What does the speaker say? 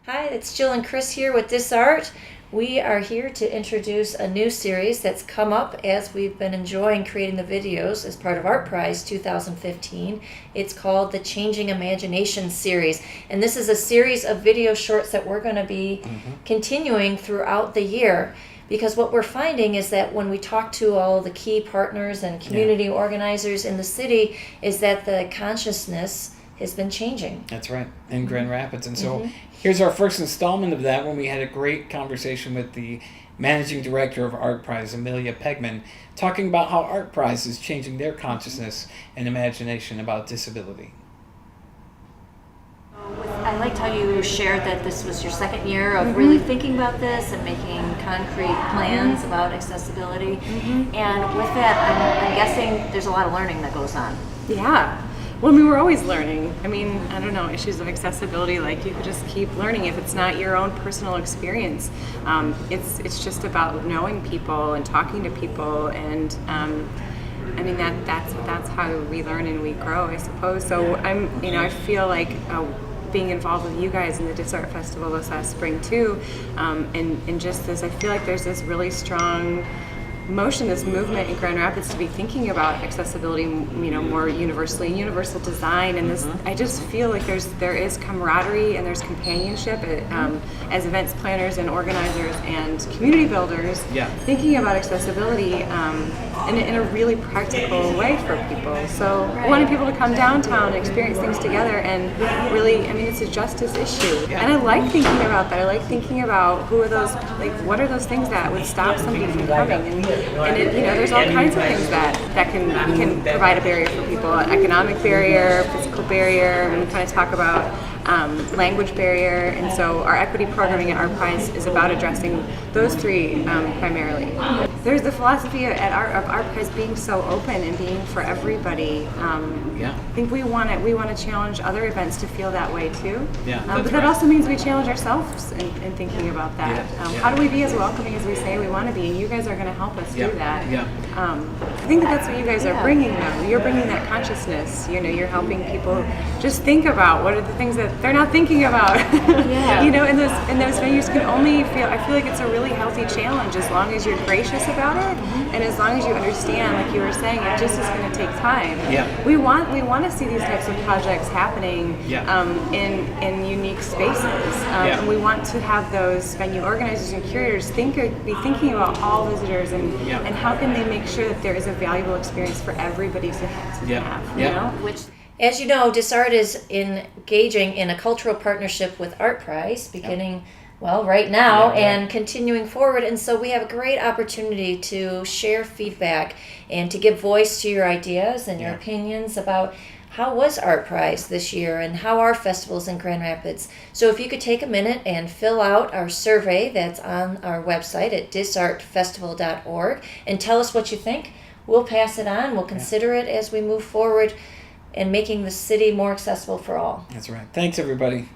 Hi, it's Jill and Chris here with DisArt. We are here to introduce a new series that's come up as we've been enjoying creating the videos as part of Art Prize 2015. It's called the Changing Imagination series, and this is a series of video shorts that we're going to be continuing throughout the year. Because what we're finding is that when we talk to all the key partners and community organizers in the city, is that the consciousness has been changing. That's right, in Grand Rapids. And so here's our first installment of that, when we had a great conversation with the managing director of Art Prize, Amelia Pegman, talking about how Art Prize is changing their consciousness and imagination about disability. I liked how you shared that this was your second year of really thinking about this and making concrete plans about accessibility. And with that, I'm guessing there's a lot of learning that goes on. Yeah. Well, I mean, we're always learning. I mean, I don't know, issues of accessibility, like you could just keep learning if it's not your own personal experience. It's just about knowing people and talking to people, and I mean that's how we learn and we grow, I suppose. So I feel like being involved with you guys in the DisArt Festival this last spring too, and just this, I feel like there's this really strong motion, this movement in Grand Rapids to be thinking about accessibility, more universally, universal design, and this. I just feel like there is camaraderie and there's companionship as events planners and organizers and community builders, thinking about accessibility in a really practical way for people. So wanting people to come downtown and experience things together, and really, I mean, it's a justice issue, and I like thinking about that. I like thinking about who are those, like, what are those things that would stop somebody from coming, and there's all kinds of things that can provide a barrier for people: economic barrier, physical barrier. And we kind of talk about language barrier, and so our equity programming at Art Prize is about addressing those three primarily. There's the philosophy of Art Prize being so open and being for everybody. I think we want to challenge other events to feel that way too. But that also means we challenge ourselves in thinking about that. How do we be as welcoming as we say we want to be? And you guys are going to help us do that. I think that's what you guys are bringing, though. You're bringing that consciousness. You're helping people just think about what are the things that they're not thinking about. And those venues can only I feel like it's a really healthy challenge as long as you're gracious about it, and as long as you understand, like you were saying, it just is going to take time. We want to see these types of projects happening in unique spaces, and we want to have those venue organizers and curators be thinking about all visitors and how can they make sure that there is a valuable experience for everybody to have. Which, as you know, DisArt is engaging in a cultural partnership with Art Prize beginning right now and continuing forward. And so we have a great opportunity to share feedback and to give voice to your ideas and your opinions about how was Art Prize this year and how are festivals in Grand Rapids. So if you could take a minute and fill out our survey that's on our website at disartfestival.org and tell us what you think. We'll pass it on. We'll consider it as we move forward in making the city more accessible for all. That's right. Thanks, everybody.